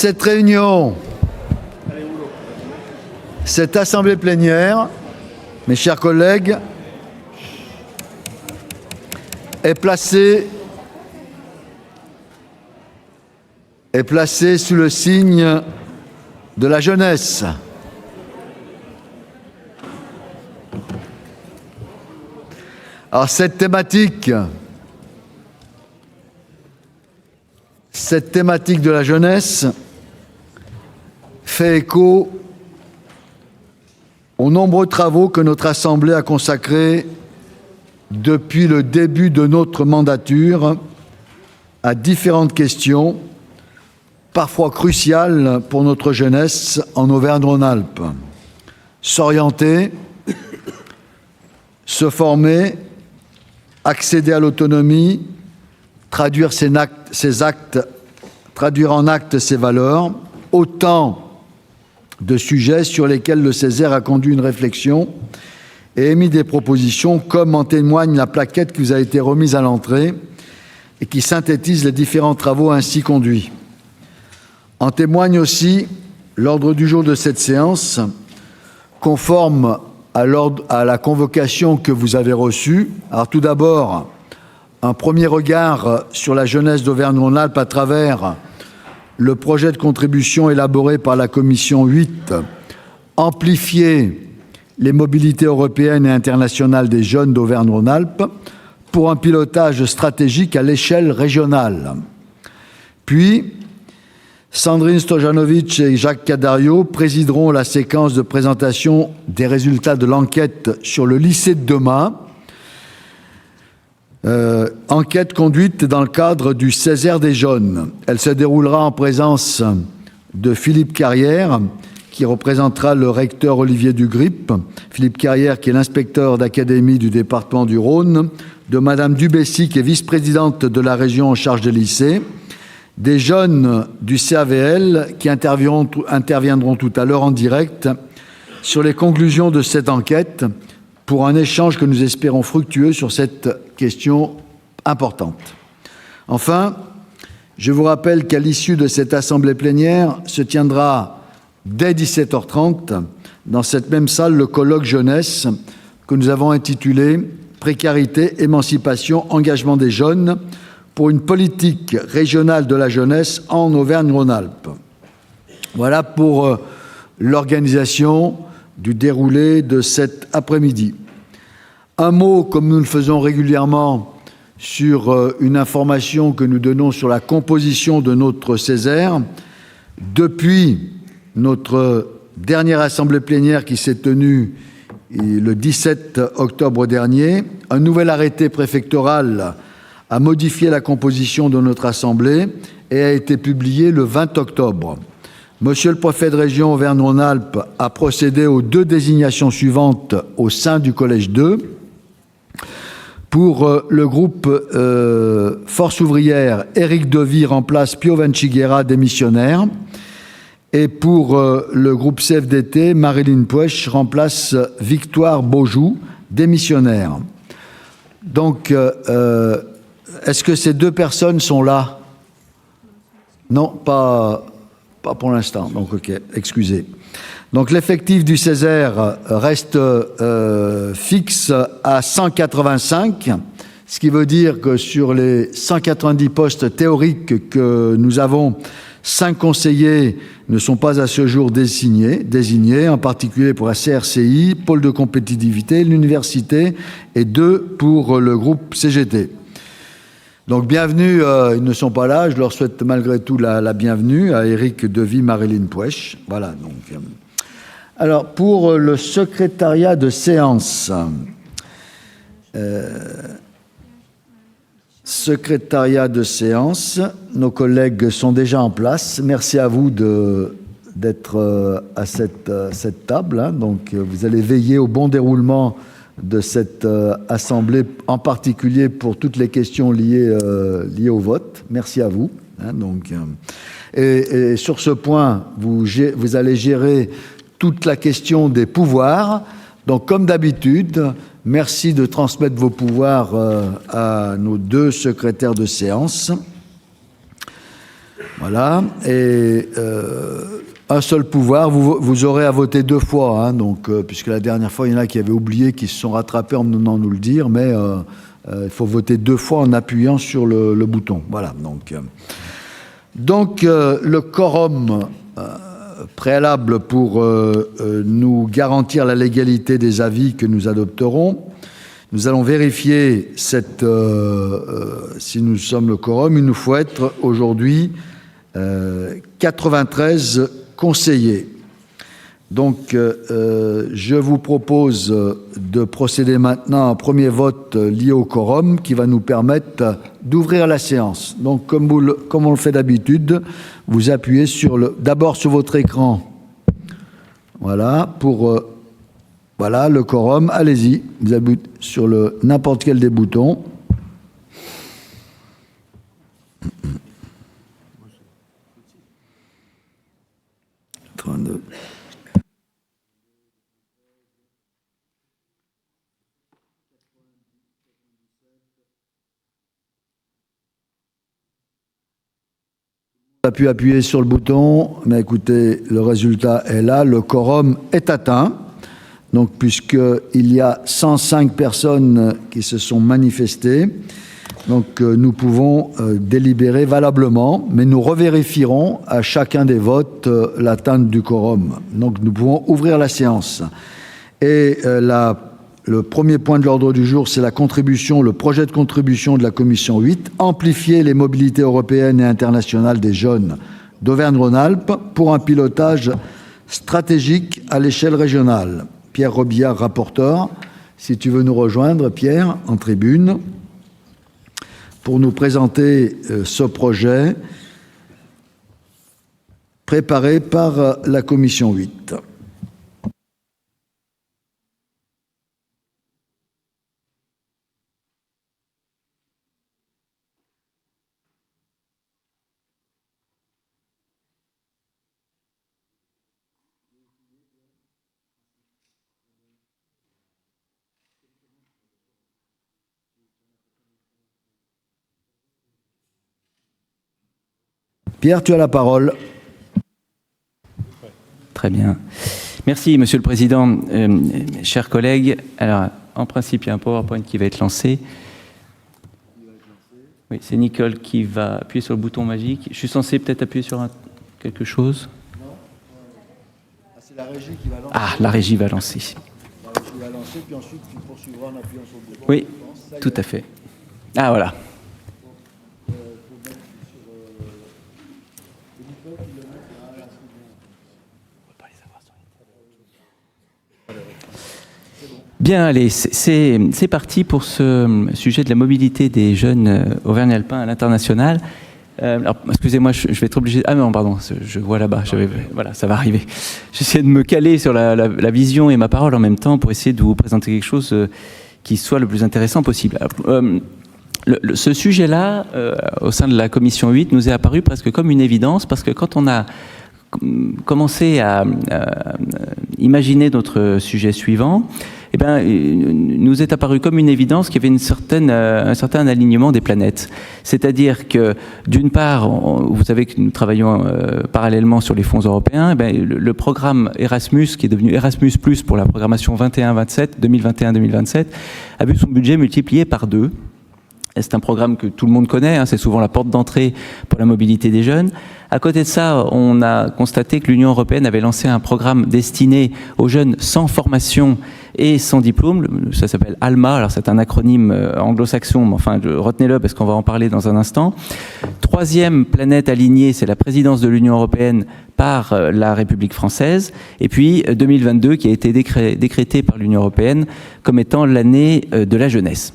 Cette réunion, cette assemblée plénière, mes chers collègues, est placée sous le signe de la jeunesse. Alors cette thématique de la jeunesse fait écho aux nombreux travaux que notre Assemblée a consacrés depuis le début de notre mandature à différentes questions, parfois cruciales pour notre jeunesse en Auvergne-Rhône-Alpes. S'orienter, se former, accéder à l'autonomie, traduire en actes ses valeurs, autant de sujets sur lesquels le Césaire a conduit une réflexion et émis des propositions, comme en témoigne la plaquette qui vous a été remise à l'entrée et qui synthétise les différents travaux ainsi conduits. En témoigne aussi l'ordre du jour de cette séance, conforme à la convocation que vous avez reçue. Alors tout d'abord, un premier regard sur la jeunesse d'Auvergne-Rhône-Alpes à travers le projet de contribution élaboré par la Commission 8, amplifier les mobilités européennes et internationales des jeunes d'Auvergne-Rhône-Alpes pour un pilotage stratégique à l'échelle régionale. Puis, Sandrine Stojanovic et Jacques Cadario présideront la séquence de présentation des résultats de l'enquête sur le lycée de demain, enquête conduite dans le cadre du Césaire des jeunes. Elle se déroulera en présence de Philippe Carrière, qui représentera le recteur Olivier Dugrip, Philippe Carrière qui est l'inspecteur d'académie du département du Rhône, de Madame Dubessy qui est vice-présidente de la région en charge des lycées, des jeunes du CAVL qui interviendront tout à l'heure en direct sur les conclusions de cette enquête pour un échange que nous espérons fructueux sur cette question importante. Enfin, je vous rappelle qu'à l'issue de cette assemblée plénière se tiendra dès 17h30 dans cette même salle le colloque jeunesse que nous avons intitulé « Précarité, émancipation, engagement des jeunes » pour une politique régionale de la jeunesse en Auvergne-Rhône-Alpes. Voilà pour l'organisation du déroulé de cet après-midi. Un mot, comme nous le faisons régulièrement, sur une information que nous donnons sur la composition de notre Césaire. Depuis notre dernière assemblée plénière qui s'est tenue le 17 octobre dernier, un nouvel arrêté préfectoral a modifié la composition de notre Assemblée et a été publié le 20 octobre. Monsieur le préfet de région Auvergne-Rhône-Alpes a procédé aux deux désignations suivantes au sein du Collège 2. Pour le groupe Force ouvrière, Éric Devy remplace Pio Vanchiguera, démissionnaire. Et pour le groupe CFDT, Marilyn Puech remplace Victoire Beaujou, démissionnaire. Donc, est-ce que ces deux personnes sont là? Non, pas pour l'instant. Donc, ok, excusez. Donc, l'effectif du Césaire reste fixe à 185, ce qui veut dire que sur les 190 postes théoriques que nous avons, 5 conseillers ne sont pas à ce jour désignés, en particulier pour la CRCI, pôle de compétitivité, l'université, et 2 pour le groupe CGT. Donc, bienvenue, ils ne sont pas là, je leur souhaite malgré tout la bienvenue à Éric Devy, Marilyn Puech. Voilà, donc. Alors, pour le secrétariat de séance, nos collègues sont déjà en place. Merci à vous d'être à cette table. Hein. Donc, vous allez veiller au bon déroulement de cette assemblée, en particulier pour toutes les questions liées au vote. Merci à vous. Hein. Donc, et sur ce point, vous allez gérer toute la question des pouvoirs. Donc, comme d'habitude, merci de transmettre vos pouvoirs à nos deux secrétaires de séance. Voilà, et un seul pouvoir, vous aurez à voter 2 fois, hein, donc, puisque la dernière fois, il y en a qui avaient oublié, qui se sont rattrapés en venant nous le dire, mais il faut voter 2 fois en appuyant sur le bouton. Voilà, donc le quorum préalable pour nous garantir la légalité des avis que nous adopterons. Nous allons vérifier si nous sommes le quorum. Il nous faut être aujourd'hui 93 conseillers. Donc, je vous propose de procéder maintenant à un premier vote lié au quorum qui va nous permettre d'ouvrir la séance. Donc, comme on le fait d'habitude, vous appuyez d'abord sur votre écran. Voilà, voilà le quorum. Allez-y, vous appuyez sur n'importe quel des boutons. On a pu appuyer sur le bouton, mais écoutez, le résultat est là, le quorum est atteint. Donc, puisqu'il y a 105 personnes qui se sont manifestées, donc nous pouvons délibérer valablement, mais nous revérifierons à chacun des votes l'atteinte du quorum. Donc, nous pouvons ouvrir la séance. Et le premier point de l'ordre du jour, c'est le projet de contribution de la Commission 8, amplifier les mobilités européennes et internationales des jeunes d'Auvergne-Rhône-Alpes pour un pilotage stratégique à l'échelle régionale. Pierre Robillard, rapporteur, si tu veux nous rejoindre, Pierre, en tribune, pour nous présenter ce projet préparé par la Commission 8. Pierre, tu as la parole. Très bien. Merci, Monsieur le Président. Chers collègues, alors, en principe, il y a un PowerPoint qui va être lancé. Oui, c'est Nicole qui va appuyer sur le bouton magique. Je suis censé peut-être appuyer sur quelque chose? Non. C'est la régie qui va lancer. Ah, la régie va lancer. La régie va lancer, puis ensuite, tu poursuivras en appuyant sur le bouton. Oui, tout à fait. Ah, voilà. Bien, allez, c'est parti pour ce sujet de la mobilité des jeunes Auvergne-Alpins à l'international. Alors, excusez-moi, je vais être obligé... Ah non, pardon, je vois là-bas, voilà, ça va arriver. J'essaie de me caler sur la vision et ma parole en même temps pour essayer de vous présenter quelque chose qui soit le plus intéressant possible. Alors, ce sujet-là, au sein de la Commission 8, nous est apparu presque comme une évidence, parce que quand on a commencé à imaginer notre sujet suivant, eh bien, nous est apparu comme une évidence qu'il y avait un certain alignement des planètes. C'est-à-dire que, d'une part, vous savez que nous travaillons parallèlement sur les fonds européens, eh bien, le programme Erasmus, qui est devenu Erasmus+, pour la programmation 2021-2027, a vu son budget multiplié par 2. C'est un programme que tout le monde connaît, hein, c'est souvent la porte d'entrée pour la mobilité des jeunes. À côté de ça, on a constaté que l'Union européenne avait lancé un programme destiné aux jeunes sans formation et sans diplôme. Ça s'appelle ALMA, alors c'est un acronyme anglo-saxon, mais enfin retenez-le parce qu'on va en parler dans un instant. Troisième planète alignée, c'est la présidence de l'Union européenne par la République française. Et puis 2022 qui a été décrété par l'Union européenne comme étant l'année de la jeunesse.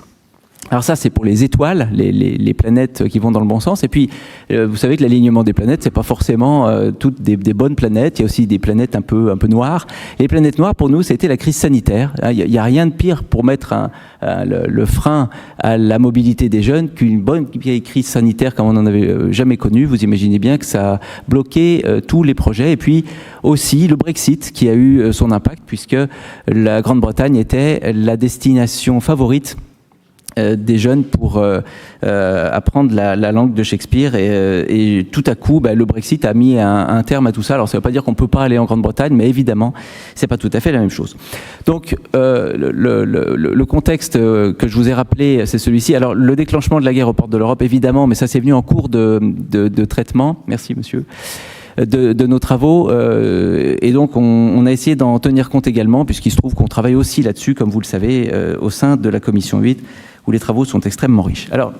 Alors ça, c'est pour les étoiles, les planètes qui vont dans le bon sens. Et puis, vous savez que l'alignement des planètes, c'est pas forcément toutes des bonnes planètes. Il y a aussi des planètes un peu noires. Et les planètes noires, pour nous, c'était la crise sanitaire. Il n'y a rien de pire pour mettre le frein à la mobilité des jeunes qu'une bonne vieille crise sanitaire comme on n'en avait jamais connue. Vous imaginez bien que ça a bloqué tous les projets. Et puis aussi le Brexit qui a eu son impact, puisque la Grande-Bretagne était la destination favorite des jeunes pour apprendre la langue de Shakespeare et tout à coup le Brexit a mis un terme à tout ça. Alors ça ne veut pas dire qu'on ne peut pas aller en Grande-Bretagne, mais évidemment c'est pas tout à fait la même chose. Donc le contexte que je vous ai rappelé, c'est celui-ci. Alors le déclenchement de la guerre aux portes de l'Europe, évidemment, mais ça c'est venu en cours de traitement. Merci monsieur. De nos travaux, et donc on a essayé d'en tenir compte également, puisqu'il se trouve qu'on travaille aussi là-dessus, comme vous le savez, au sein de la commission 8, où les travaux sont extrêmement riches. Alors,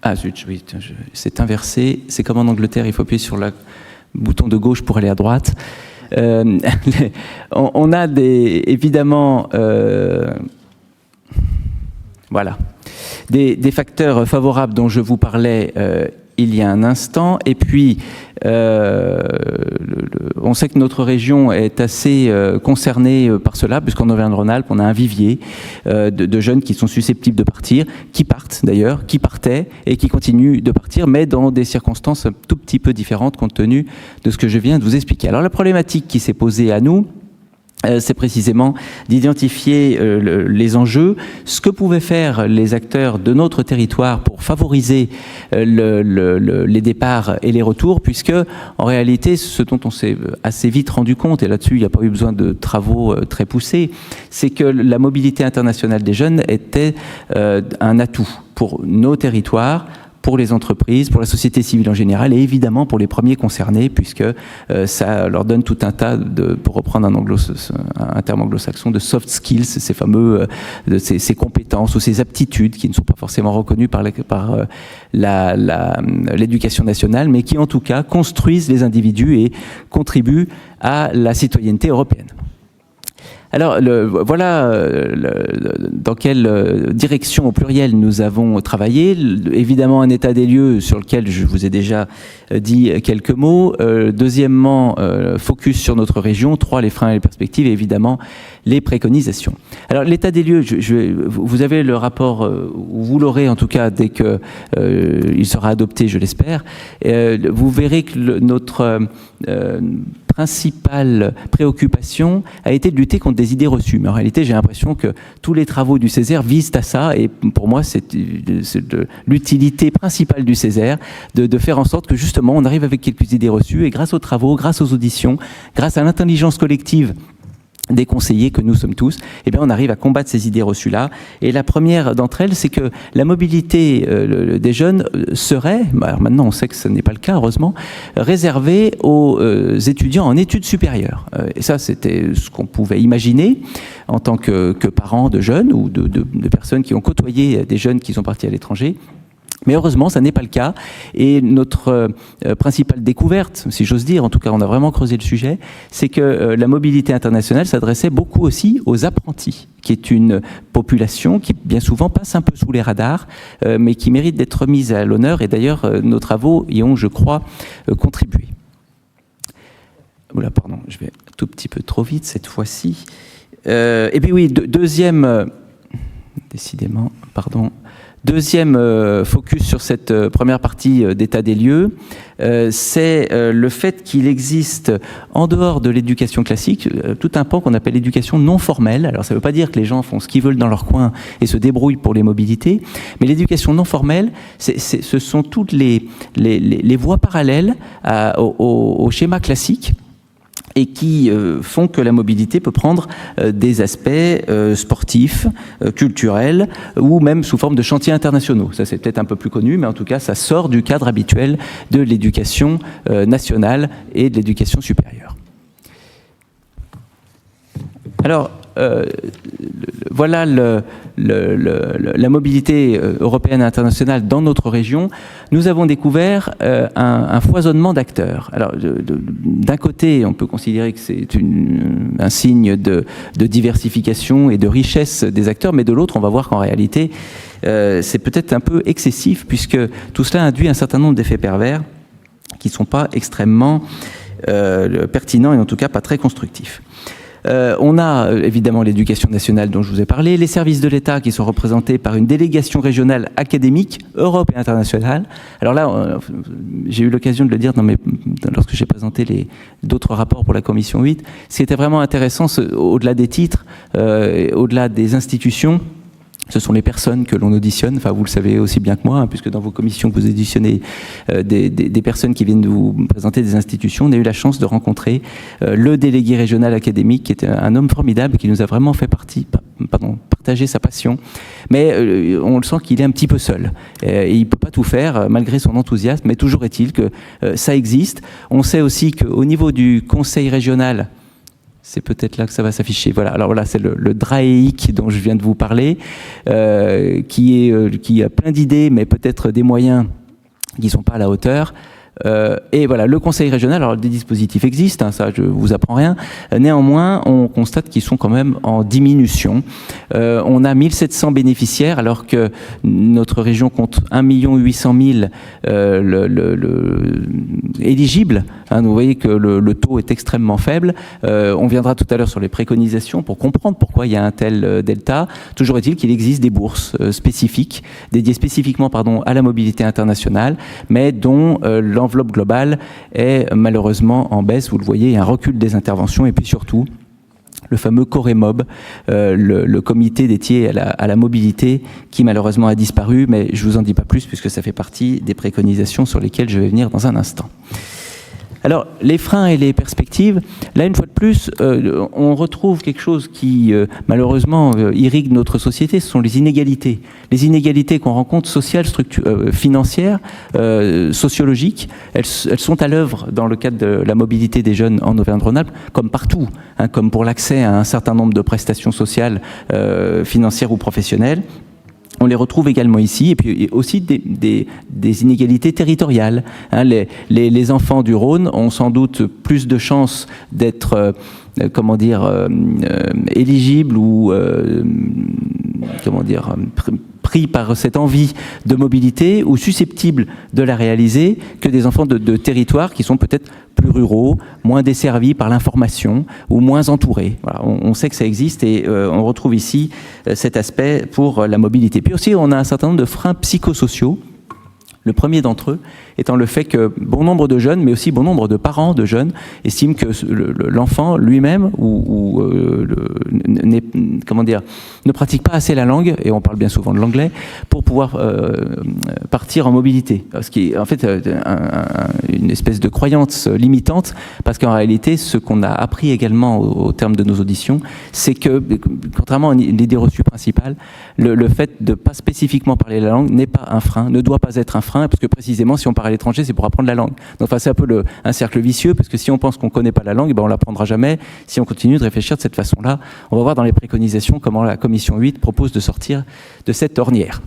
ah zut, oui, c'est inversé, c'est comme en Angleterre, il faut appuyer sur le bouton de gauche pour aller à droite. On a évidemment, voilà, des facteurs favorables dont je vous parlais il y a un instant, et puis on sait que notre région est assez concernée par cela, puisqu'en Auvergne-Rhône-Alpes, on a un vivier de jeunes qui sont susceptibles de partir, qui partent d'ailleurs, qui partaient et qui continuent de partir, mais dans des circonstances un tout petit peu différentes compte tenu de ce que je viens de vous expliquer. Alors la problématique qui s'est posée à nous, c'est précisément d'identifier les enjeux, ce que pouvaient faire les acteurs de notre territoire pour favoriser les départs et les retours, puisque en réalité, ce dont on s'est assez vite rendu compte, et là-dessus il n'y a pas eu besoin de travaux très poussés, c'est que la mobilité internationale des jeunes était un atout pour nos territoires, pour les entreprises, pour la société civile en général, et évidemment pour les premiers concernés, puisque ça leur donne tout un tas pour reprendre un terme anglo-saxon, de soft skills, ces fameux, ces compétences ou ces aptitudes qui ne sont pas forcément reconnues par l'éducation nationale, mais qui en tout cas construisent les individus et contribuent à la citoyenneté européenne. Alors, voilà dans quelle direction au pluriel nous avons travaillé. Évidemment, un état des lieux sur lequel je vous ai déjà dit quelques mots. Deuxièmement, focus sur notre région. 3, les freins et les perspectives. Et évidemment, les préconisations. Alors, l'état des lieux, vous avez le rapport, ou vous l'aurez en tout cas dès qu'il sera adopté, je l'espère. Vous verrez que notre principale préoccupation a été de lutter contre des idées reçues. Mais en réalité, j'ai l'impression que tous les travaux du Césaire visent à ça, et pour moi, c'est l'utilité principale du Césaire, de faire en sorte que justement, on arrive avec quelques idées reçues, et grâce aux travaux, grâce aux auditions, grâce à l'intelligence collective des conseillers que nous sommes tous, eh bien on arrive à combattre ces idées reçues-là. Et la première d'entre elles, c'est que la mobilité des jeunes serait, alors maintenant on sait que ce n'est pas le cas, heureusement, réservée aux étudiants en études supérieures. Et ça, c'était ce qu'on pouvait imaginer en tant que parents de jeunes ou de personnes qui ont côtoyé des jeunes qui sont partis à l'étranger. Mais heureusement, ça n'est pas le cas. Et notre principale découverte, si j'ose dire, en tout cas on a vraiment creusé le sujet, c'est que la mobilité internationale s'adressait beaucoup aussi aux apprentis, qui est une population qui bien souvent passe un peu sous les radars, mais qui mérite d'être mise à l'honneur. Et d'ailleurs, nos travaux y ont, je crois, contribué. Oula, pardon, je vais un tout petit peu trop vite cette fois-ci. Et puis oui, deuxième... décidément, pardon... Deuxième focus sur cette première partie d'état des lieux, c'est le fait qu'il existe, en dehors de l'éducation classique, tout un pan qu'on appelle l'éducation non formelle. Alors ça ne veut pas dire que les gens font ce qu'ils veulent dans leur coin et se débrouillent pour les mobilités, mais l'éducation non formelle, ce sont toutes les voies parallèles au schéma classique, et qui font que la mobilité peut prendre des aspects sportifs, culturels, ou même sous forme de chantiers internationaux. Ça, c'est peut-être un peu plus connu, mais en tout cas, ça sort du cadre habituel de l'éducation nationale et de l'éducation supérieure. Alors, voilà la mobilité européenne et internationale dans notre région. Nous avons découvert un foisonnement d'acteurs. Alors, d'un côté, on peut considérer que c'est un signe de diversification et de richesse des acteurs, mais de l'autre, on va voir qu'en réalité, c'est peut-être un peu excessif, puisque tout cela induit un certain nombre d'effets pervers qui ne sont pas extrêmement pertinents et en tout cas pas très constructifs. On a évidemment l'éducation nationale dont je vous ai parlé, les services de l'État qui sont représentés par une délégation régionale académique, Europe et internationale. Alors là, j'ai eu l'occasion de le dire lorsque j'ai présenté d'autres rapports pour la Commission 8, ce qui était vraiment intéressant, au-delà des titres, au-delà des institutions, ce sont les personnes que l'on auditionne, enfin vous le savez aussi bien que moi, hein, puisque dans vos commissions vous auditionnez des personnes qui viennent vous présenter des institutions. On a eu la chance de rencontrer le délégué régional académique, qui était un homme formidable, qui nous a vraiment fait partager sa passion, mais on le sent qu'il est un petit peu seul. Et il ne peut pas tout faire, malgré son enthousiasme, mais toujours est-il que ça existe. On sait aussi qu'au niveau du conseil régional, c'est peut-être là que ça va s'afficher. Voilà. Alors voilà, c'est le DRAEIC dont je viens de vous parler, qui a plein d'idées, mais peut-être des moyens qui ne sont pas à la hauteur. Et voilà, le conseil régional, alors des dispositifs existent, hein, ça je vous apprends rien. Néanmoins, on constate qu'ils sont quand même en diminution. On a 1700 bénéficiaires, alors que notre région compte 1 800 000 éligibles. Hein, vous voyez que le taux est extrêmement faible. On viendra tout à l'heure sur les préconisations pour comprendre pourquoi il y a un tel delta. Toujours est-il qu'il existe des bourses spécifiques, dédiées spécifiquement à la mobilité internationale, mais dont l'enveloppe globale est malheureusement en baisse. Vous le voyez, il y a un recul des interventions et puis surtout le fameux Coremob, le comité dédié à la mobilité qui malheureusement a disparu, mais je ne vous en dis pas plus puisque ça fait partie des préconisations sur lesquelles je vais venir dans un instant. Alors, les freins et les perspectives, là, une fois de plus, on retrouve quelque chose qui, malheureusement, irrigue notre société, ce sont les inégalités. Les inégalités qu'on rencontre sociales, financières, sociologiques, elles sont à l'œuvre dans le cadre de la mobilité des jeunes en Auvergne-Rhône-Alpes, comme partout, hein, comme pour l'accès à un certain nombre de prestations sociales, financières ou professionnelles. On les retrouve également ici, et puis aussi des inégalités territoriales. Hein, les enfants du Rhône ont sans doute plus de chances d'être, éligibles ou, pris par cette envie de mobilité ou susceptibles de la réaliser que des enfants de territoires qui sont peut-être plus ruraux, moins desservis par l'information ou moins entourés. Voilà, on sait que ça existe et on retrouve ici cet aspect pour la mobilité. Puis aussi, on a un certain nombre de freins psychosociaux. Le premier d'entre eux étant le fait que bon nombre de jeunes, mais aussi bon nombre de parents de jeunes, estiment que l'enfant lui-même ne pratique pas assez la langue, et on parle bien souvent de l'anglais, pour pouvoir partir en mobilité. Ce qui est en fait une espèce de croyance limitante, parce qu'en réalité, ce qu'on a appris également au terme de nos auditions, c'est que, contrairement à l'idée reçue principale, le fait de ne pas spécifiquement parler la langue n'est pas un frein, ne doit pas être un frein, parce que précisément, si on part à l'étranger, c'est pour apprendre la langue. Donc, c'est un peu un cercle vicieux, parce que si on pense qu'on ne connaît pas la langue, on ne l'apprendra jamais. Si on continue de réfléchir de cette façon-là, on va voir dans les préconisations comment la Commission 8 propose de sortir de cette ornière.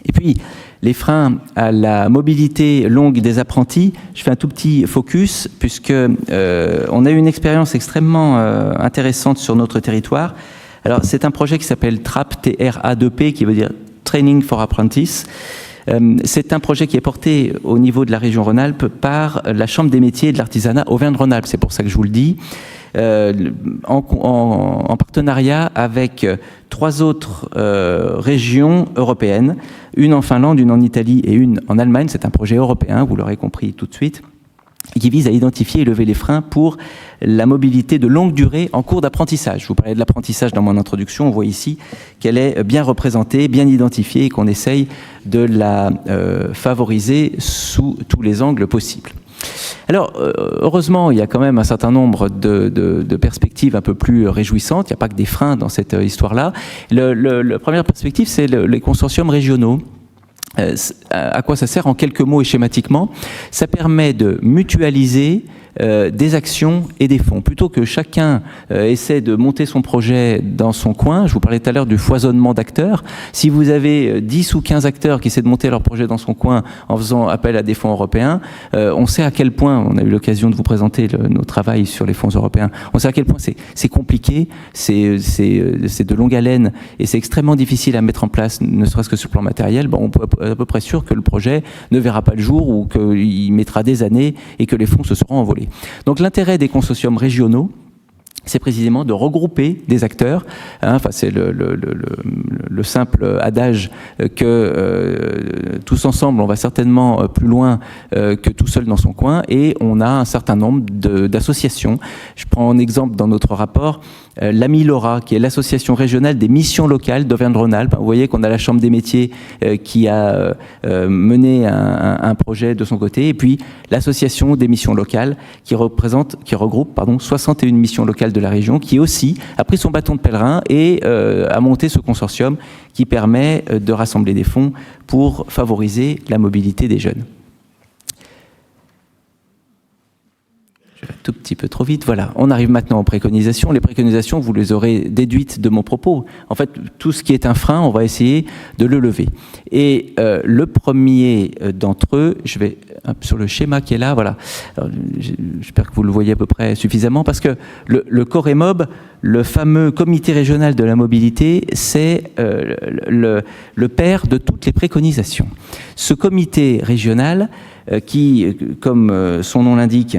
Et puis, les freins à la mobilité longue des apprentis, je fais un tout petit focus, puisque on a eu une expérience extrêmement intéressante sur notre territoire. Alors, c'est un projet qui s'appelle TRAP, T-R-A-2-P, qui veut dire Training for Apprentice. C'est un projet qui est porté au niveau de la région Rhône-Alpes par la Chambre des métiers et de l'artisanat Auvergne-Rhône-Alpes. C'est pour ça que je vous le dis. En partenariat avec 3 autres régions européennes, une en Finlande, une en Italie et une en Allemagne. C'est un projet européen, vous l'aurez compris tout de suite, qui vise à identifier et lever les freins pour la mobilité de longue durée en cours d'apprentissage. Je vous parlais de l'apprentissage dans mon introduction, on voit ici qu'elle est bien représentée, bien identifiée et qu'on essaye de la favoriser sous tous les angles possibles. Alors, heureusement, il y a quand même un certain nombre de perspectives un peu plus réjouissantes. Il n'y a pas que des freins dans cette histoire-là. La première perspective, c'est les consortiums régionaux. À quoi ça sert en quelques mots et schématiquement? Ça permet de mutualiser des actions et des fonds. Plutôt que chacun essaie de monter son projet dans son coin, je vous parlais tout à l'heure du foisonnement d'acteurs, si vous avez 10 ou 15 acteurs qui essaient de monter leur projet dans son coin en faisant appel à des fonds européens, on sait à quel point, on a eu l'occasion de vous présenter nos travaux sur les fonds européens, on sait à quel point c'est compliqué, c'est de longue haleine et c'est extrêmement difficile à mettre en place, ne serait-ce que sur le plan matériel. Bon, on peut être à peu près sûr que le projet ne verra pas le jour ou qu'il mettra des années et que les fonds se seront envolés. Donc l'intérêt des consortiums régionaux, c'est précisément de regrouper des acteurs. Enfin, c'est le simple adage que tous ensemble, on va certainement plus loin que tout seul dans son coin, et on a un certain nombre d'associations. Je prends en exemple dans notre rapport l'AMI LoRa, qui est l'association régionale des missions locales d'Auvergne-Rhône-Alpes. Vous voyez qu'on a la Chambre des métiers qui a mené un projet de son côté, et puis l'association des missions locales qui regroupe 61 missions locales de la région, qui aussi a pris son bâton de pèlerin et a monté ce consortium qui permet de rassembler des fonds pour favoriser la mobilité des jeunes. Je vais un tout petit peu trop vite. Voilà, on arrive maintenant aux préconisations. Les préconisations, vous les aurez déduites de mon propos. En fait, tout ce qui est un frein, on va essayer de le lever. Et le premier d'entre eux, je vais sur le schéma qui est là, voilà. J'espère que vous le voyez à peu près suffisamment, parce que le Coremob, le fameux comité régional de la mobilité, c'est le père de toutes les préconisations. Ce comité régional, qui, comme son nom l'indique,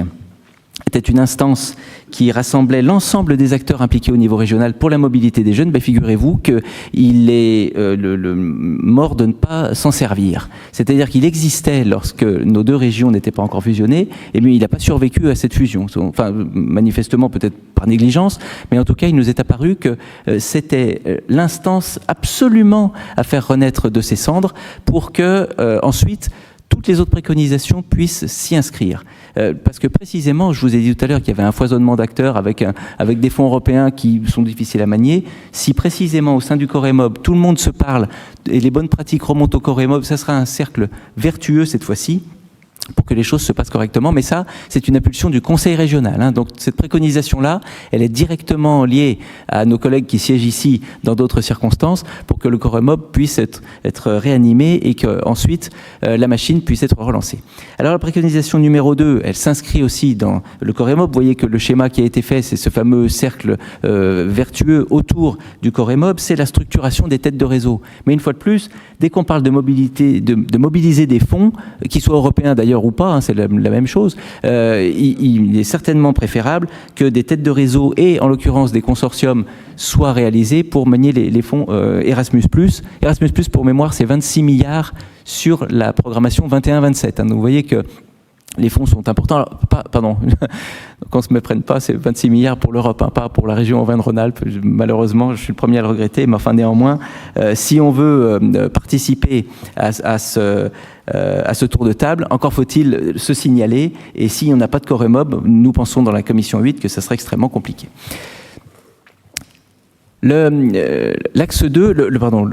était une instance qui rassemblait l'ensemble des acteurs impliqués au niveau régional pour la mobilité des jeunes, figurez-vous qu'il est mort de ne pas s'en servir. C'est-à-dire qu'il existait lorsque nos deux régions n'étaient pas encore fusionnées, et lui, il n'a pas survécu à cette fusion. Enfin, manifestement, peut-être par négligence, mais en tout cas, il nous est apparu que c'était l'instance absolument à faire renaître de ses cendres pour que, ensuite, toutes les autres préconisations puissent s'y inscrire. Parce que précisément, je vous ai dit tout à l'heure qu'il y avait un foisonnement d'acteurs avec des fonds européens qui sont difficiles à manier. Si précisément au sein du Coremob, tout le monde se parle et les bonnes pratiques remontent au Coremob, ça sera un cercle vertueux cette fois-ci, pour que les choses se passent correctement. Mais ça, c'est une impulsion du Conseil régional. Donc cette préconisation-là, elle est directement liée à nos collègues qui siègent ici dans d'autres circonstances, pour que le Coremob puisse être réanimé et qu'ensuite la machine puisse être relancée. Alors la préconisation numéro 2, elle s'inscrit aussi dans le Coremob. Vous voyez que le schéma qui a été fait, c'est ce fameux cercle vertueux autour du Coremob, c'est la structuration des têtes de réseau. Mais une fois de plus, dès qu'on parle de mobilité, de mobiliser des fonds, qu'ils soient européens d'ailleurs ou pas, c'est la même chose, il est certainement préférable que des têtes de réseau et en l'occurrence des consortiums soient réalisés pour manier les fonds Erasmus+. Erasmus+, pour mémoire, c'est 26 milliards sur la programmation 21-27. Donc vous voyez que les fonds sont importants. Alors, pardon, qu'on ne se méprenne pas, c'est 26 milliards pour l'Europe, pas pour la région Auvergne-Rhône-Alpes. Malheureusement, je suis le premier à le regretter, mais enfin néanmoins, si on veut participer à ce tour de table, encore faut-il se signaler, et si on n'a pas de Coremob, nous pensons dans la commission 8 que ça serait extrêmement compliqué. L'axe 2,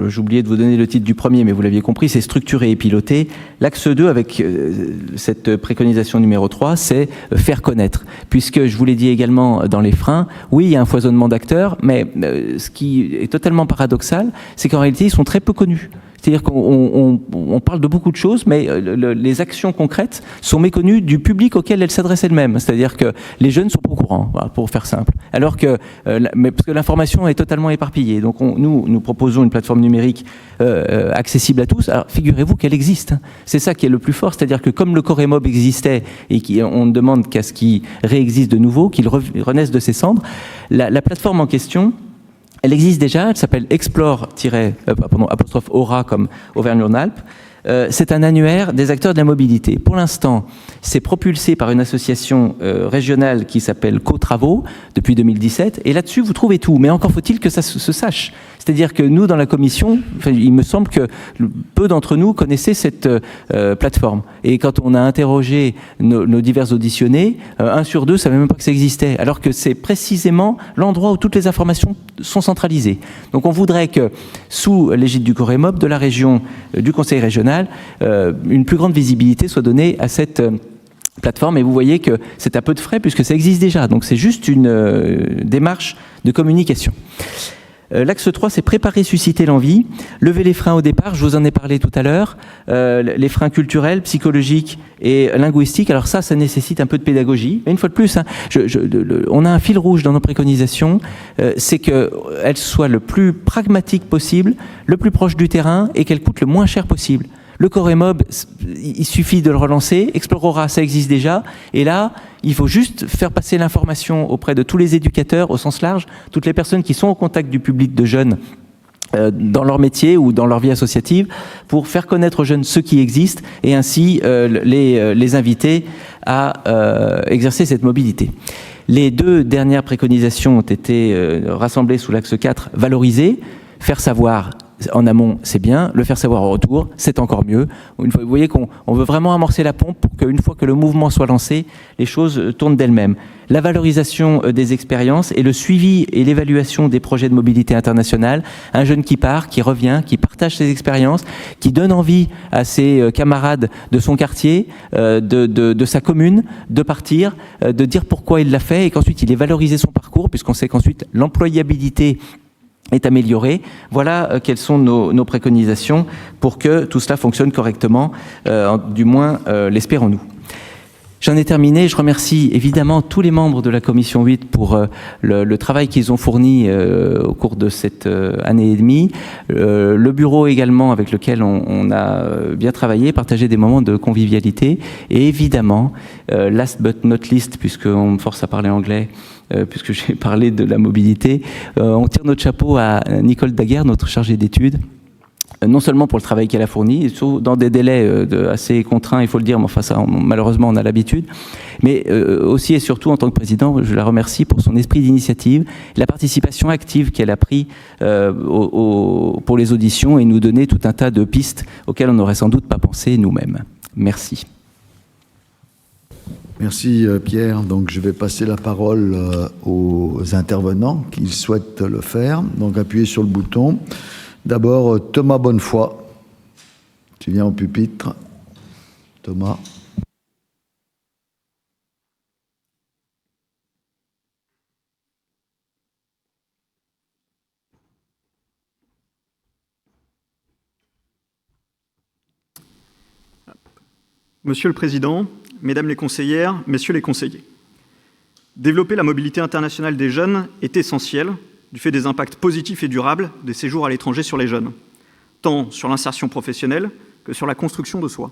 j'ai oublié de vous donner le titre du premier, mais vous l'aviez compris, c'est structurer et piloter. L'axe 2, avec cette préconisation numéro 3, c'est faire connaître. Puisque, je vous l'ai dit également dans les freins, oui, il y a un foisonnement d'acteurs, mais ce qui est totalement paradoxal, c'est qu'en réalité, ils sont très peu connus. C'est-à-dire qu'on parle de beaucoup de choses, mais les actions concrètes sont méconnues du public auquel elles s'adressent elles-mêmes. C'est-à-dire que les jeunes sont pas au courant, voilà, pour faire simple. Alors que, parce que l'information est totalement éparpillée. Donc nous proposons une plateforme numérique accessible à tous. Alors figurez-vous qu'elle existe. C'est ça qui est le plus fort. C'est-à-dire que comme le Coremob existait et qu'on ne demande qu'à ce qu'il réexiste de nouveau, qu'il renaisse de ses cendres, la plateforme en question, elle existe déjà, elle s'appelle Explore-Aura comme Auvergne-Rhône-Alpes. C'est un annuaire des acteurs de la mobilité. Pour l'instant, c'est propulsé par une association régionale qui s'appelle Co-Travaux depuis 2017. Et là-dessus, vous trouvez tout. Mais encore faut-il que ça se sache. C'est-à-dire que nous, dans la commission, il me semble que peu d'entre nous connaissaient cette plateforme. Et quand on a interrogé nos divers auditionnés, 1 sur 2 ne savait même pas que ça existait. Alors que c'est précisément l'endroit où toutes les informations sont centralisées. Donc on voudrait que, sous l'égide du Coremob, de la région, du Conseil régional, une plus grande visibilité soit donnée à cette plateforme. Et vous voyez que c'est à peu de frais puisque ça existe déjà. Donc c'est juste une démarche de communication. L'axe 3, c'est préparer, susciter l'envie, lever les freins au départ, je vous en ai parlé tout à l'heure, les freins culturels, psychologiques et linguistiques. Alors ça nécessite un peu de pédagogie. Mais une fois de plus, on a un fil rouge dans nos préconisations, c'est qu'elles soient le plus pragmatique possible, le plus proche du terrain et qu'elles coûtent le moins cher possible. Le Coremob, il suffit de le relancer. Explorera, ça existe déjà. Et là, il faut juste faire passer l'information auprès de tous les éducateurs au sens large, toutes les personnes qui sont au contact du public de jeunes dans leur métier ou dans leur vie associative, pour faire connaître aux jeunes ce qui existe et ainsi les inviter à exercer cette mobilité. Les 2 dernières préconisations ont été rassemblées sous l'axe 4, valoriser, faire savoir en amont, c'est bien, le faire savoir au retour, c'est encore mieux. Vous voyez qu'on veut vraiment amorcer la pompe pour qu'une fois que le mouvement soit lancé, les choses tournent d'elles-mêmes. La valorisation des expériences et le suivi et l'évaluation des projets de mobilité internationale. Un jeune qui part, qui revient, qui partage ses expériences, qui donne envie à ses camarades de son quartier, de sa commune, de partir, de dire pourquoi il l'a fait et qu'ensuite il ait valorisé son parcours, puisqu'on sait qu'ensuite l'employabilité est améliorée. Voilà quelles sont nos préconisations pour que tout cela fonctionne correctement, du moins l'espérons-nous. J'en ai terminé. Je remercie évidemment tous les membres de la Commission 8 pour le travail qu'ils ont fourni au cours de cette année et demie. Le bureau également avec lequel on a bien travaillé, partagé des moments de convivialité. Et évidemment, last but not least, puisqu'on me force à parler anglais, puisque j'ai parlé de la mobilité, on tire notre chapeau à Nicole Daguerre, notre chargée d'études, non seulement pour le travail qu'elle a fourni, dans des délais assez contraints, il faut le dire, mais enfin ça, malheureusement on a l'habitude, mais aussi et surtout en tant que président, je la remercie pour son esprit d'initiative, la participation active qu'elle a pris pour les auditions et nous donner tout un tas de pistes auxquelles on n'aurait sans doute pas pensé nous-mêmes. Merci. Merci Pierre. Donc je vais passer la parole aux intervenants qui souhaitent le faire. Donc appuyez sur le bouton. D'abord Thomas Bonnefoy. Tu viens au pupitre. Thomas. Monsieur le Président, Mesdames les conseillères, Messieurs les conseillers, développer la mobilité internationale des jeunes est essentiel du fait des impacts positifs et durables des séjours à l'étranger sur les jeunes, tant sur l'insertion professionnelle que sur la construction de soi.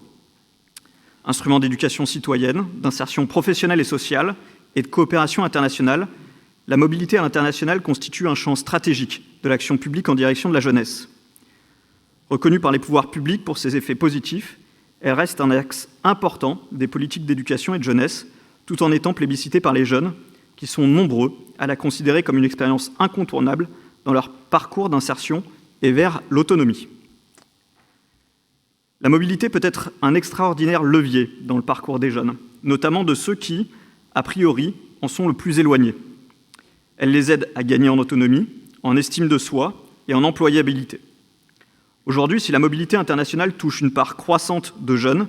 Instrument d'éducation citoyenne, d'insertion professionnelle et sociale et de coopération internationale, la mobilité à l'international constitue un champ stratégique de l'action publique en direction de la jeunesse. Reconnue par les pouvoirs publics pour ses effets positifs, elle reste un axe important des politiques d'éducation et de jeunesse, tout en étant plébiscitée par les jeunes, qui sont nombreux à la considérer comme une expérience incontournable dans leur parcours d'insertion et vers l'autonomie. La mobilité peut être un extraordinaire levier dans le parcours des jeunes, notamment de ceux qui, a priori, en sont le plus éloignés. Elle les aide à gagner en autonomie, en estime de soi et en employabilité. Aujourd'hui, si la mobilité internationale touche une part croissante de jeunes,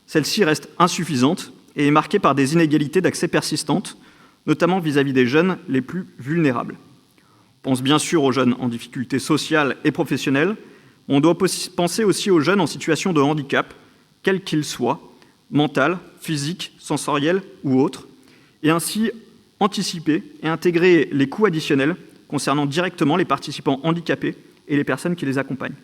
celle-ci reste insuffisante et est marquée par des inégalités d'accès persistantes, notamment vis-à-vis des jeunes les plus vulnérables. On pense bien sûr aux jeunes en difficulté sociale et professionnelle, on doit penser aussi aux jeunes en situation de handicap, quel qu'il soit, mental, physique, sensoriel ou autre, et ainsi anticiper et intégrer les coûts additionnels concernant directement les participants handicapés et les personnes qui les accompagnent.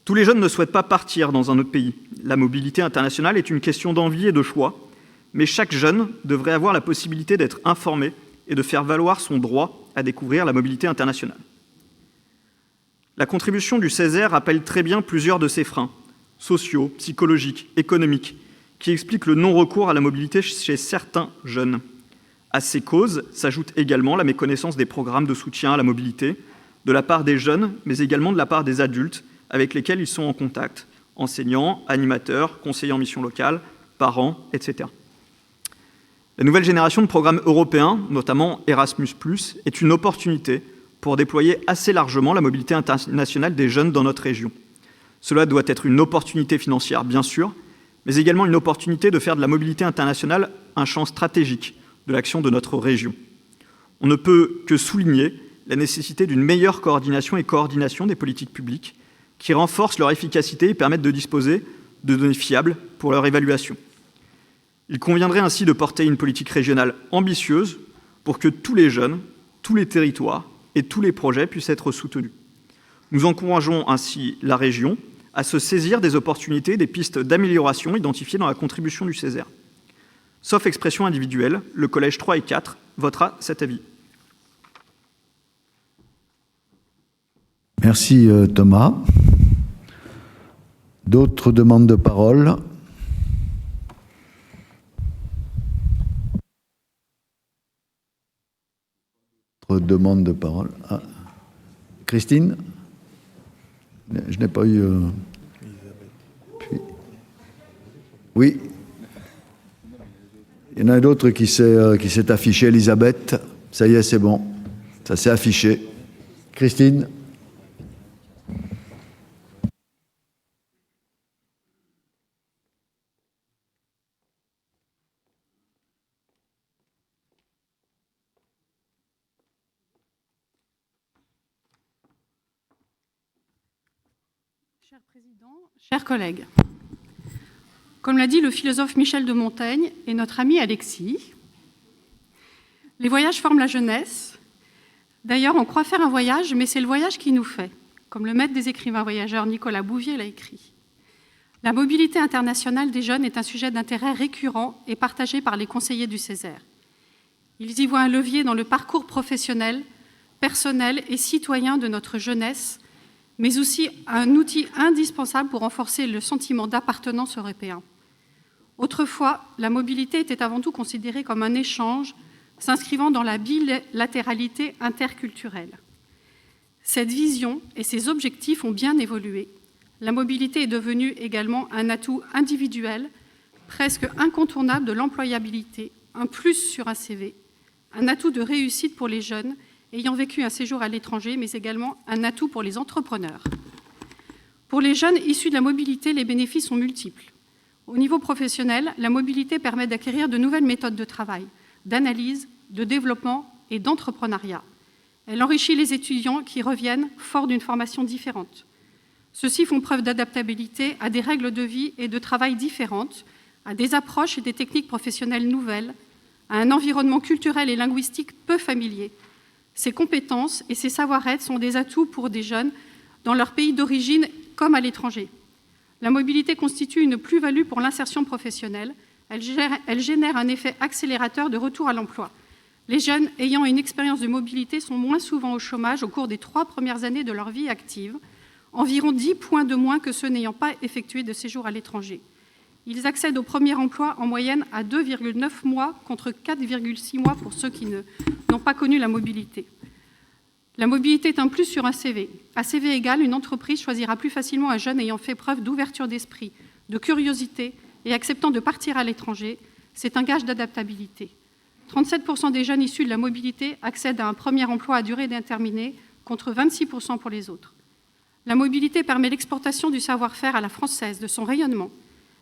Tous les jeunes ne souhaitent pas partir dans un autre pays. La mobilité internationale est une question d'envie et de choix, mais chaque jeune devrait avoir la possibilité d'être informé et de faire valoir son droit à découvrir la mobilité internationale. La contribution du Césaire rappelle très bien plusieurs de ces freins, sociaux, psychologiques, économiques, qui expliquent le non-recours à la mobilité chez certains jeunes. À ces causes s'ajoute également la méconnaissance des programmes de soutien à la mobilité, de la part des jeunes, mais également de la part des adultes avec lesquels ils sont en contact, enseignants, animateurs, conseillers en mission locale, parents, etc. La nouvelle génération de programmes européens, notamment Erasmus+, est une opportunité pour déployer assez largement la mobilité internationale des jeunes dans notre région. Cela doit être une opportunité financière, bien sûr, mais également une opportunité de faire de la mobilité internationale un champ stratégique de l'action de notre région. On ne peut que souligner la nécessité d'une meilleure coordination et coordination des politiques publiques qui renforcent leur efficacité et permettent de disposer de données fiables pour leur évaluation. Il conviendrait ainsi de porter une politique régionale ambitieuse pour que tous les jeunes, tous les territoires et tous les projets puissent être soutenus. Nous encourageons ainsi la région à se saisir des opportunités, des pistes d'amélioration identifiées dans la contribution du Césaire. Sauf expression individuelle, le collège 3 et 4 votera cet avis. Merci Thomas. D'autres demandes de parole? Demande de parole. Ah. Christine? Je n'ai pas eu... Puis... Oui. Il y en a d'autres qui s'est affiché. Elisabeth, ça y est, c'est bon. Ça s'est affiché. Christine? Cher Président, chers collègues, comme l'a dit le philosophe Michel de Montaigne et notre ami Alexis, les voyages forment la jeunesse. D'ailleurs, on croit faire un voyage, mais c'est le voyage qui nous fait, comme le maître des écrivains voyageurs Nicolas Bouvier l'a écrit. La mobilité internationale des jeunes est un sujet d'intérêt récurrent et partagé par les conseillers du Césaire. Ils y voient un levier dans le parcours professionnel, personnel et citoyen de notre jeunesse, mais aussi un outil indispensable pour renforcer le sentiment d'appartenance européen. Autrefois, la mobilité était avant tout considérée comme un échange s'inscrivant dans la bilatéralité interculturelle. Cette vision et ses objectifs ont bien évolué. La mobilité est devenue également un atout individuel, presque incontournable de l'employabilité, un plus sur un CV, un atout de réussite pour les jeunes ayant vécu un séjour à l'étranger, mais également un atout pour les entrepreneurs. Pour les jeunes issus de la mobilité, les bénéfices sont multiples. Au niveau professionnel, la mobilité permet d'acquérir de nouvelles méthodes de travail, d'analyse, de développement et d'entrepreneuriat. Elle enrichit les étudiants qui reviennent forts d'une formation différente. Ceux-ci font preuve d'adaptabilité à des règles de vie et de travail différentes, à des approches et des techniques professionnelles nouvelles, à un environnement culturel et linguistique peu familier. Ces compétences et ces savoir-être sont des atouts pour des jeunes dans leur pays d'origine comme à l'étranger. La mobilité constitue une plus-value pour l'insertion professionnelle. Elle génère un effet accélérateur de retour à l'emploi. Les jeunes ayant une expérience de mobilité sont moins souvent au chômage au cours des 3 premières années de leur vie active, environ 10 points de moins que ceux n'ayant pas effectué de séjour à l'étranger. Ils accèdent au premier emploi en moyenne à 2,9 mois contre 4,6 mois pour ceux qui n'ont pas connu la mobilité. La mobilité est un plus sur un CV. À CV égal, une entreprise choisira plus facilement un jeune ayant fait preuve d'ouverture d'esprit, de curiosité et acceptant de partir à l'étranger. C'est un gage d'adaptabilité. 37% des jeunes issus de la mobilité accèdent à un premier emploi à durée indéterminée contre 26% pour les autres. La mobilité permet l'exportation du savoir-faire à la française, de son rayonnement,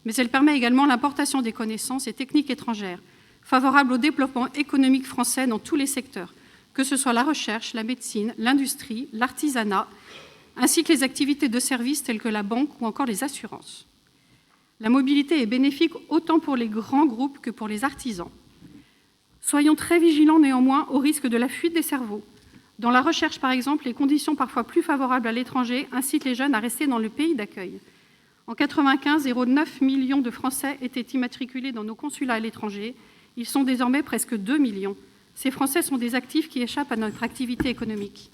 mais elle permet également l'importation des connaissances et techniques étrangères, favorables au développement économique français dans tous les secteurs, que ce soit la recherche, la médecine, l'industrie, l'artisanat, ainsi que les activités de services telles que la banque ou encore les assurances. La mobilité est bénéfique autant pour les grands groupes que pour les artisans. Soyons très vigilants néanmoins au risque de la fuite des cerveaux. Dans la recherche, par exemple, les conditions parfois plus favorables à l'étranger incitent les jeunes à rester dans le pays d'accueil. En 1995, 0,9 millions de Français étaient immatriculés dans nos consulats à l'étranger. Ils sont désormais presque 2 millions. Ces Français sont des actifs qui échappent à notre activité économique.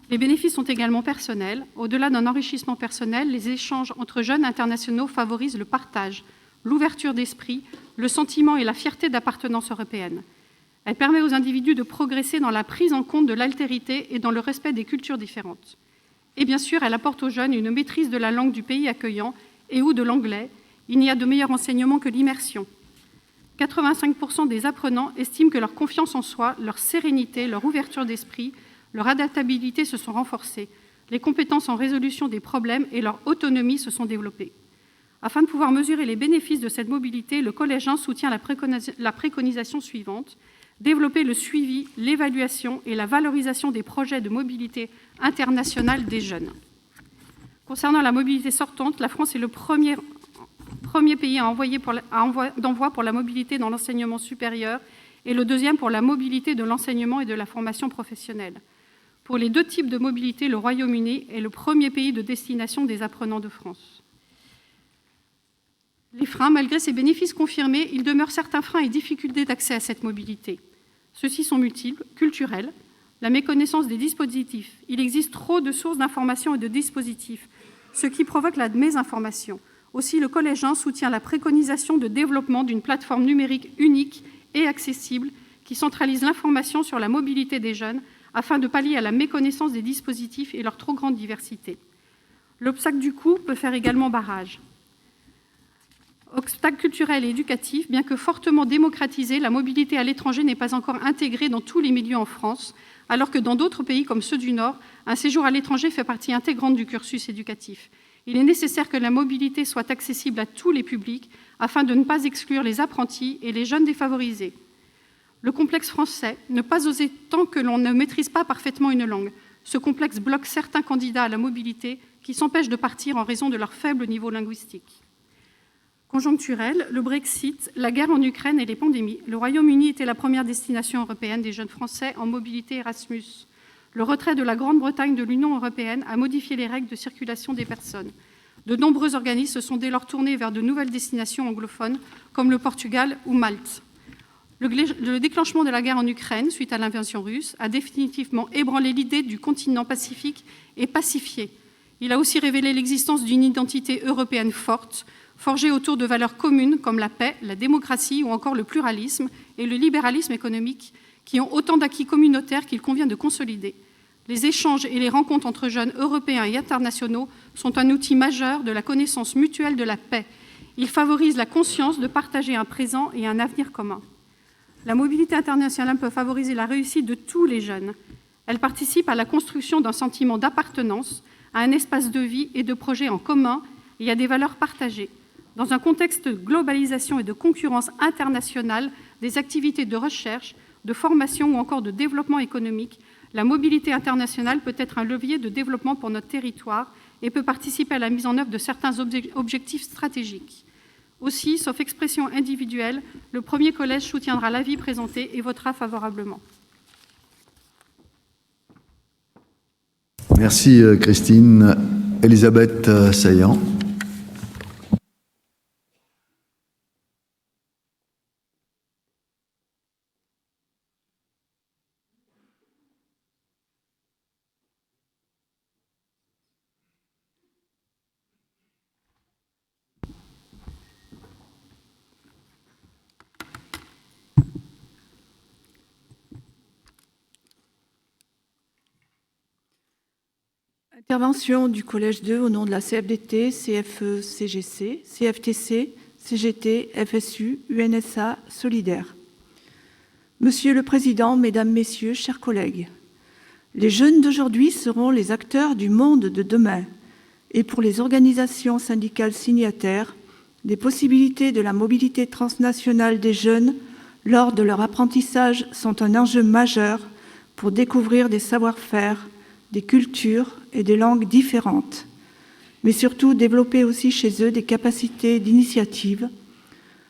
Les bénéfices sont également personnels. Au-delà d'un enrichissement personnel, les échanges entre jeunes internationaux favorisent le partage, l'ouverture d'esprit, le sentiment et la fierté d'appartenance européenne. Elle permet aux individus de progresser dans la prise en compte de l'altérité et dans le respect des cultures différentes. Et bien sûr, elle apporte aux jeunes une maîtrise de la langue du pays accueillant et ou de l'anglais. Il n'y a de meilleur enseignement que l'immersion. 85% des apprenants estiment que leur confiance en soi, leur sérénité, leur ouverture d'esprit, leur adaptabilité se sont renforcées. Les compétences en résolution des problèmes et leur autonomie se sont développées. Afin de pouvoir mesurer les bénéfices de cette mobilité, le Collège 1 soutient la préconisation suivante: développer le suivi, l'évaluation et la valorisation des projets de mobilité internationale des jeunes. Concernant la mobilité sortante, la France est le premier pays d'envoi pour la mobilité dans l'enseignement supérieur et le deuxième pour la mobilité de l'enseignement et de la formation professionnelle. Pour les deux types de mobilité, le Royaume-Uni est le premier pays de destination des apprenants de France. Les freins, malgré ces bénéfices confirmés, il demeure certains freins et difficultés d'accès à cette mobilité. Ceux-ci sont multiples, culturels, la méconnaissance des dispositifs. Il existe trop de sources d'informations et de dispositifs, ce qui provoque la mésinformation. Aussi, le Collège 1 soutient la préconisation de développement d'une plateforme numérique unique et accessible qui centralise l'information sur la mobilité des jeunes afin de pallier à la méconnaissance des dispositifs et leur trop grande diversité. L'obstacle du coût peut faire également barrage. Obstacle culturel et éducatif, bien que fortement démocratisée, la mobilité à l'étranger n'est pas encore intégrée dans tous les milieux en France, alors que dans d'autres pays comme ceux du Nord, un séjour à l'étranger fait partie intégrante du cursus éducatif. Il est nécessaire que la mobilité soit accessible à tous les publics afin de ne pas exclure les apprentis et les jeunes défavorisés. Le complexe français, ne pas oser tant que l'on ne maîtrise pas parfaitement une langue. Ce complexe bloque certains candidats à la mobilité qui s'empêchent de partir en raison de leur faible niveau linguistique. Conjoncturel, le Brexit, la guerre en Ukraine et les pandémies, le Royaume-Uni était la première destination européenne des jeunes Français en mobilité Erasmus. Le retrait de la Grande-Bretagne de l'Union européenne a modifié les règles de circulation des personnes. De nombreux organismes se sont dès lors tournés vers de nouvelles destinations anglophones, comme le Portugal ou Malte. Le déclenchement de la guerre en Ukraine, suite à l'invasion russe, a définitivement ébranlé l'idée du continent pacifique et pacifié. Il a aussi révélé l'existence d'une identité européenne forte, forgée autour de valeurs communes comme la paix, la démocratie ou encore le pluralisme et le libéralisme économique, qui ont autant d'acquis communautaires qu'il convient de consolider. Les échanges et les rencontres entre jeunes européens et internationaux sont un outil majeur de la connaissance mutuelle de la paix. Ils favorisent la conscience de partager un présent et un avenir commun. La mobilité internationale peut favoriser la réussite de tous les jeunes. Elle participe à la construction d'un sentiment d'appartenance, à un espace de vie et de projets en commun et à des valeurs partagées. Dans un contexte de globalisation et de concurrence internationale, des activités de recherche, de formation ou encore de développement économique, la mobilité internationale peut être un levier de développement pour notre territoire et peut participer à la mise en œuvre de certains objectifs stratégiques. Aussi, sauf expression individuelle, le premier collège soutiendra l'avis présenté et votera favorablement. Merci Christine. Elisabeth Saillant. Intervention du Collège 2 au nom de la CFDT, CFE, CGC, CFTC, CGT, FSU, UNSA, Solidaire. Monsieur le Président, Mesdames, Messieurs, chers collègues, les jeunes d'aujourd'hui seront les acteurs du monde de demain. Et pour les organisations syndicales signataires, les possibilités de la mobilité transnationale des jeunes lors de leur apprentissage sont un enjeu majeur pour découvrir des savoir-faire, des cultures et des langues différentes, mais surtout développer aussi chez eux des capacités d'initiative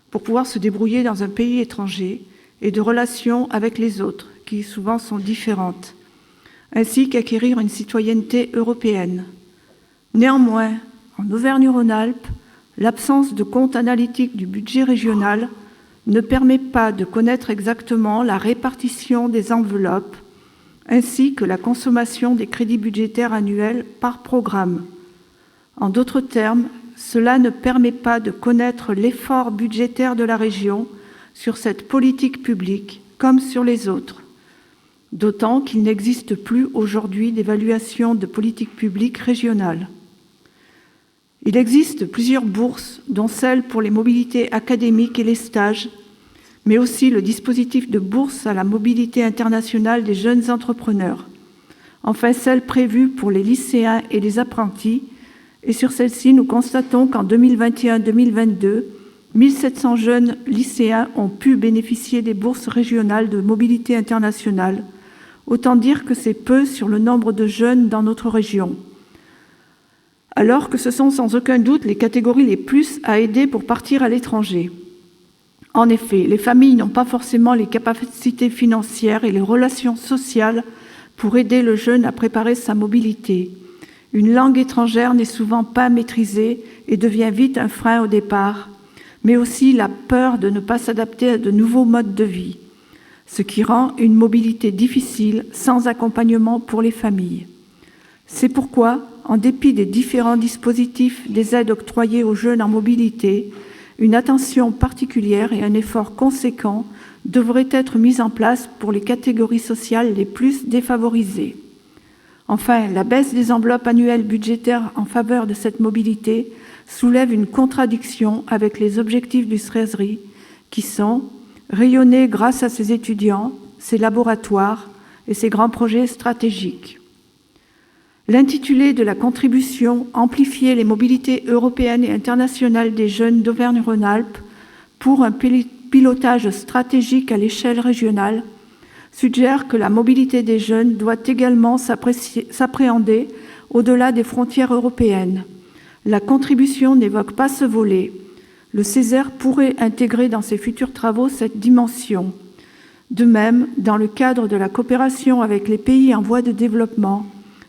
pour pouvoir se débrouiller dans un pays étranger et de relations avec les autres, qui souvent sont différentes, ainsi qu'acquérir une citoyenneté européenne. Néanmoins, en Auvergne-Rhône-Alpes, l'absence de compte analytique du budget régional ne permet pas de connaître exactement la répartition des enveloppes ainsi que la consommation des crédits budgétaires annuels par programme. En d'autres termes, cela ne permet pas de connaître l'effort budgétaire de la région sur cette politique publique comme sur les autres, d'autant qu'il n'existe plus aujourd'hui d'évaluation de politique publique régionale. Il existe plusieurs bourses, dont celle pour les mobilités académiques et les stages, mais aussi le dispositif de bourse à la mobilité internationale des jeunes entrepreneurs. Enfin, celle prévue pour les lycéens et les apprentis. Et sur celle-ci, nous constatons qu'en 2021-2022, 1700 jeunes lycéens ont pu bénéficier des bourses régionales de mobilité internationale. Autant dire que c'est peu sur le nombre de jeunes dans notre région. Alors que ce sont sans aucun doute les catégories les plus à aider pour partir à l'étranger. En effet, les familles n'ont pas forcément les capacités financières et les relations sociales pour aider le jeune à préparer sa mobilité. Une langue étrangère n'est souvent pas maîtrisée et devient vite un frein au départ, mais aussi la peur de ne pas s'adapter à de nouveaux modes de vie, ce qui rend une mobilité difficile sans accompagnement pour les familles. C'est pourquoi, en dépit des différents dispositifs des aides octroyées aux jeunes en mobilité, une attention particulière et un effort conséquent devraient être mis en place pour les catégories sociales les plus défavorisées. Enfin, la baisse des enveloppes annuelles budgétaires en faveur de cette mobilité soulève une contradiction avec les objectifs du SRESRI, qui sont rayonner grâce à ses étudiants, ses laboratoires et ses grands projets stratégiques. L'intitulé de la contribution « Amplifier les mobilités européennes et internationales des jeunes d'Auvergne-Rhône-Alpes pour un pilotage stratégique à l'échelle régionale » suggère que la mobilité des jeunes doit également s'appréhender au-delà des frontières européennes. La contribution n'évoque pas ce volet. Le Césaire pourrait intégrer dans ses futurs travaux cette dimension. De même, dans le cadre de la coopération avec les pays en voie de développement,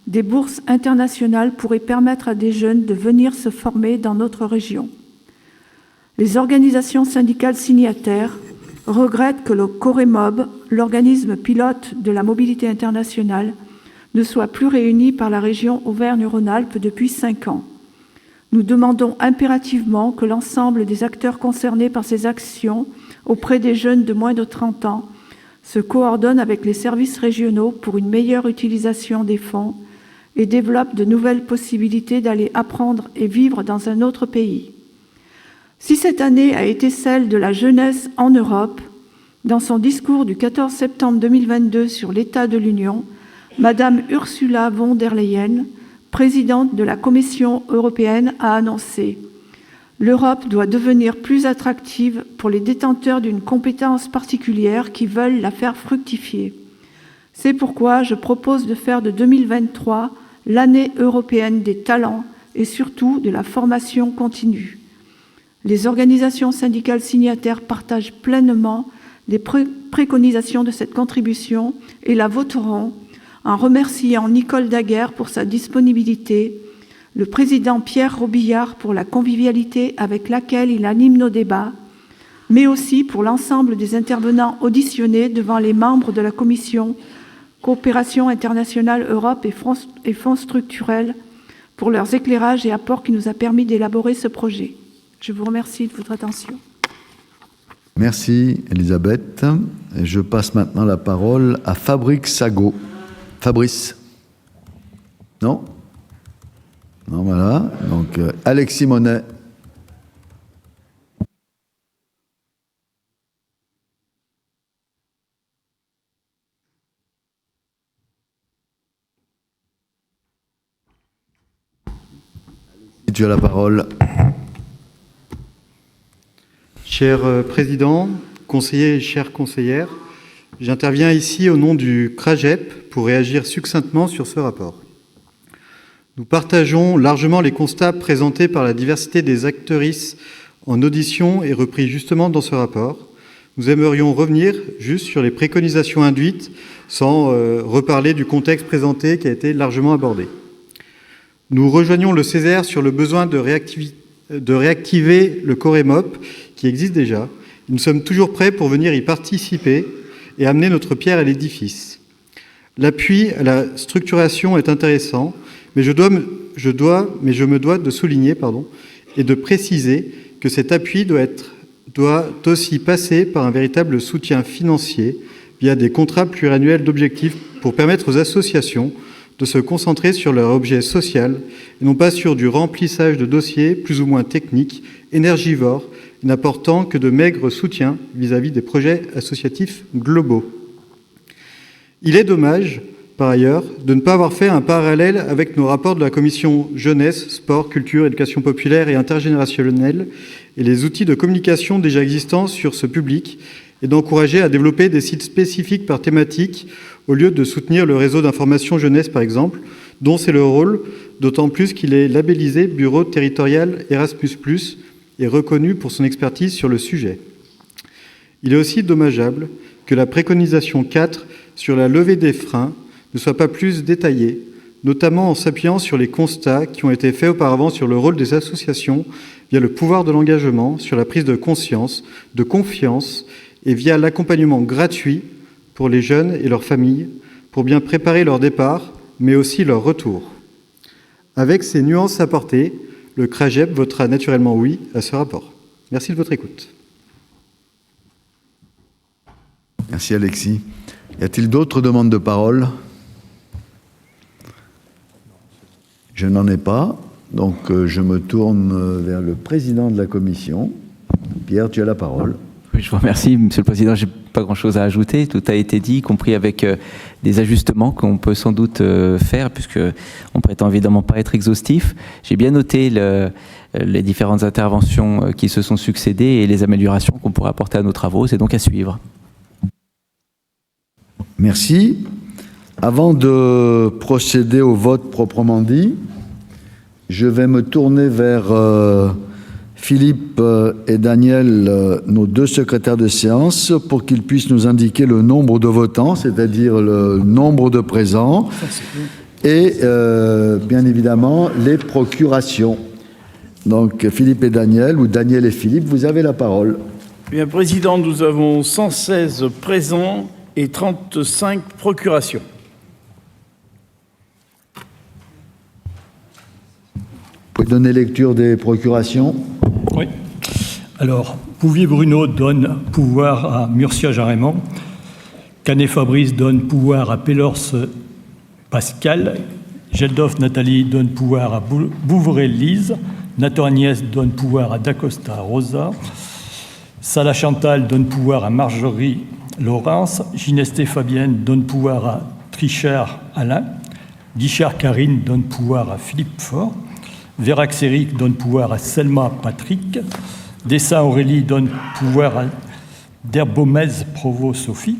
des bourses internationales pourraient permettre à des jeunes de venir se former dans notre région. Les organisations syndicales signataires regrettent que le Coremob, l'organisme pilote de la mobilité internationale, ne soit plus réuni par la région Auvergne-Rhône-Alpes depuis 5 ans. Nous demandons impérativement que l'ensemble des acteurs concernés par ces actions auprès des jeunes de moins de 30 ans se coordonnent avec les services régionaux pour une meilleure utilisation des fonds et développent de nouvelles possibilités d'aller apprendre et vivre dans un autre pays. Si cette année a été celle de la jeunesse en Europe, dans son discours du 14 septembre 2022 sur l'état de l'Union, Madame Ursula von der Leyen, présidente de la Commission européenne, a annoncé « L'Europe doit devenir plus attractive pour les détenteurs d'une compétence particulière qui veulent la faire fructifier. C'est pourquoi je propose de faire de 2023 l'année européenne des talents et surtout de la formation continue. » Les organisations syndicales signataires partagent pleinement les préconisations de cette contribution et la voteront en remerciant Nicole Daguerre pour sa disponibilité, le président Pierre Robillard pour la convivialité avec laquelle il anime nos débats, mais aussi pour l'ensemble des intervenants auditionnés devant les membres de la Commission Coopération internationale Europe et Fonds structurels pour leurs éclairages et apports qui nous a permis d'élaborer ce projet. Je vous remercie de votre attention. Merci, Elisabeth. Et je passe maintenant la parole à Fabrice Sago. Fabrice. Non? Non, voilà. Donc, Alexis Monet. Tu as la parole. Cher Président, conseillers et chères conseillères, j'interviens ici au nom du CRAGEP pour réagir succinctement sur ce rapport. Nous partageons largement les constats présentés par la diversité des actrices en audition et repris justement dans ce rapport. Nous aimerions revenir juste sur les préconisations induites sans reparler du contexte présenté qui a été largement abordé. Nous rejoignons le Césaire sur le besoin de réactiver le Coremop qui existe déjà. Nous sommes toujours prêts pour venir y participer et amener notre pierre à l'édifice. L'appui à la structuration est intéressant, mais je me dois de souligner et de préciser que cet appui doit aussi passer par un véritable soutien financier via des contrats pluriannuels d'objectifs pour permettre aux associations de se concentrer sur leur objet social et non pas sur du remplissage de dossiers plus ou moins techniques, énergivores, n'apportant que de maigres soutiens vis-à-vis des projets associatifs globaux. Il est dommage, par ailleurs, de ne pas avoir fait un parallèle avec nos rapports de la commission jeunesse, sport, culture, éducation populaire et intergénérationnelle et les outils de communication déjà existants sur ce public et d'encourager à développer des sites spécifiques par thématique au lieu de soutenir le réseau d'information jeunesse, par exemple, dont c'est le rôle, d'autant plus qu'il est labellisé Bureau territorial Erasmus+, et reconnu pour son expertise sur le sujet. Il est aussi dommageable que la préconisation 4 sur la levée des freins ne soit pas plus détaillé, notamment en s'appuyant sur les constats qui ont été faits auparavant sur le rôle des associations via le pouvoir de l'engagement, sur la prise de conscience, de confiance et via l'accompagnement gratuit pour les jeunes et leurs familles pour bien préparer leur départ, mais aussi leur retour. Avec ces nuances apportées, le CRAGEP votera naturellement oui à ce rapport. Merci de votre écoute. Merci Alexis. Y a-t-il d'autres demandes de parole? Je n'en ai pas, donc je me tourne vers le président de la commission. Pierre, tu as la parole. Oui, je vous remercie, Monsieur le Président. Je n'ai pas grand-chose à ajouter. Tout a été dit, y compris avec des ajustements qu'on peut sans doute faire, puisqu'on prétend évidemment pas être exhaustif. J'ai bien noté les différentes interventions qui se sont succédées et les améliorations qu'on pourrait apporter à nos travaux. C'est donc à suivre. Merci. Avant de procéder au vote proprement dit, je vais me tourner vers Philippe et Daniel, nos deux secrétaires de séance, pour qu'ils puissent nous indiquer le nombre de votants, c'est-à-dire le nombre de présents, et bien évidemment les procurations. Donc Philippe et Daniel, ou Daniel et Philippe, vous avez la parole. Bien, Président, nous avons 116 présents et 35 procurations. Vous pouvez donner lecture des procurations? Oui. Alors, Pouvier-Bruno donne pouvoir à Murcia-Jarémont. Canet-Fabrice donne pouvoir à Pellors-Pascal. Geldof Nathalie donne pouvoir à Bouvray-Lise. Nathan-Agnès donne pouvoir à Dacosta-Rosa. Salah-Chantal donne pouvoir à Marjorie-Laurence. Ginesté-Fabienne donne pouvoir à Trichard-Alain. Guichard-Karine donne pouvoir à Philippe Faure. Vérac-Éric donne pouvoir à Selma Patrick. Dessin-Aurélie donne pouvoir à Derbomez Provo-Sophie.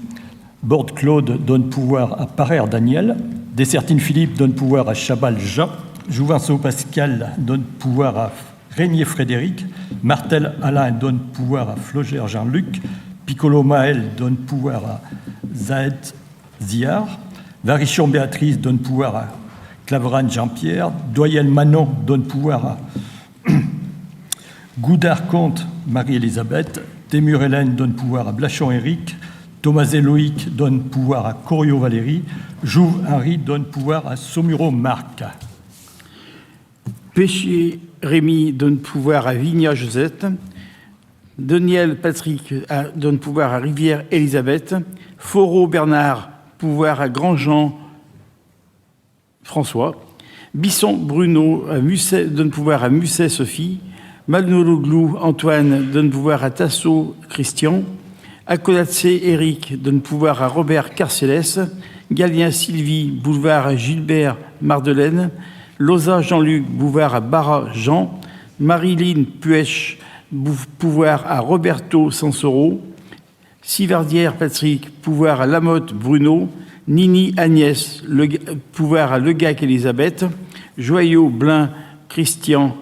Borde-Claude donne pouvoir à Parère Daniel. Dessertine-Philippe donne pouvoir à Chabal-Jean. Jouvenceau-Pascal donne pouvoir à Régnier-Frédéric. Martel-Alain donne pouvoir à Flogère Jean-Luc. Piccolo-Maël donne pouvoir à Zaed Ziar. Varichon-Béatrice donne pouvoir à Claverane Jean-Pierre. Doyel-Manon donne pouvoir à Goudard-Comte Marie-Elisabeth. Témur-Hélène donne pouvoir à Blachon-Éric. Thomas-Loïc donne pouvoir à Corio-Valérie. Jouve-Henri donne pouvoir à Saumuro-Marc. Péché-Rémy donne pouvoir à Vigna-Josette. Daniel Patrick donne pouvoir à Rivière-Elisabeth. Foreau-Bernard, pouvoir à Grandjean François. Bisson-Bruno donne pouvoir à Musset-Sophie. Malnologlou Antoine donne pouvoir à Tasso Christian. Accolacé Éric donne pouvoir à Robert Carcélès. Galien Sylvie, boulevard à Gilbert Mardelaine. Loza Jean-Luc, boulevard à Barra Jean. Marilyn Puech, pouvoir à Roberto Sansoro. Sivardière Patrick, pouvoir à Lamotte Bruno. Nini Agnès, pouvoir à Legac Elisabeth. Joyau Blin Christian,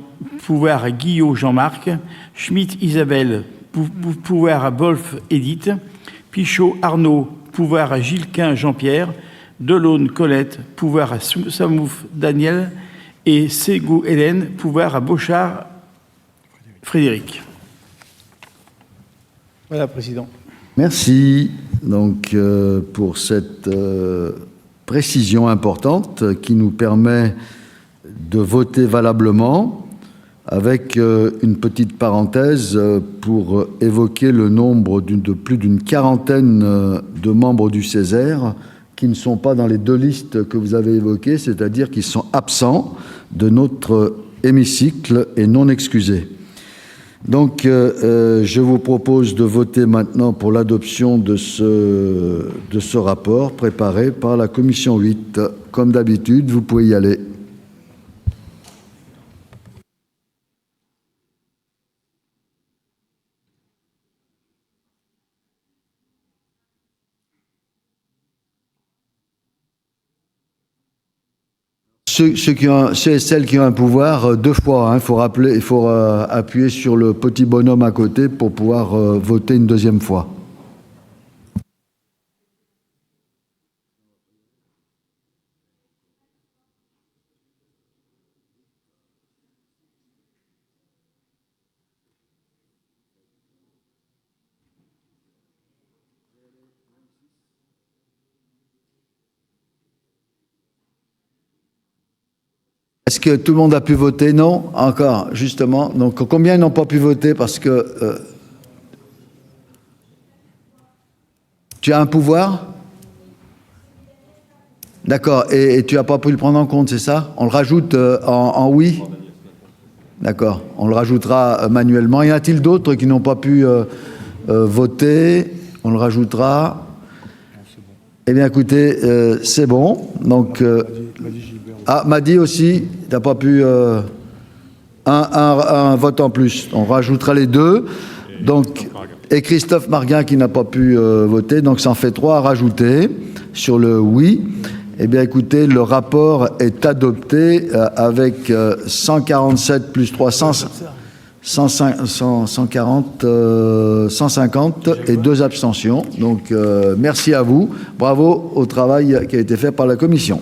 pouvoir à Guillaume Jean-Marc. Schmitt Isabelle, pouvoir à Bolf Edith. Pichot Arnaud, pouvoir à Gilquin Jean-Pierre. Delaune Colette, pouvoir à Samouf Daniel. Et Ségou Hélène, pouvoir à Beauchard Frédéric. Voilà, Président. Merci donc pour cette précision importante qui nous permet de voter valablement, avec une petite parenthèse pour évoquer le nombre de plus d'une quarantaine de membres du Césaire qui ne sont pas dans les deux listes que vous avez évoquées, c'est-à-dire qui sont absents de notre hémicycle et non excusés. Donc, je vous propose de voter maintenant pour l'adoption de ce rapport préparé par la Commission 8. Comme d'habitude, vous pouvez y aller. Ceux et celles qui ont un pouvoir, deux fois, il faut appuyer sur le petit bonhomme à côté pour pouvoir voter une deuxième fois. Est-ce que tout le monde a pu voter? Non, encore, justement. Donc, combien n'ont pas pu voter parce que tu as un pouvoir? D'accord, et tu n'as pas pu le prendre en compte, c'est ça? On le rajoute en oui? D'accord, on le rajoutera manuellement. Y en a-t-il d'autres qui n'ont pas pu voter? On le rajoutera. Eh bien, écoutez, c'est bon. Donc, Madi aussi, tu n'as pas pu... un vote en plus. On rajoutera les deux. Donc, et Christophe Marguin qui n'a pas pu voter. Donc, ça en fait 3 à rajouter sur le oui. Eh bien, écoutez, le rapport est adopté avec 147 plus 300, 150 et 2 abstentions. Donc, merci à vous. Bravo au travail qui a été fait par la Commission.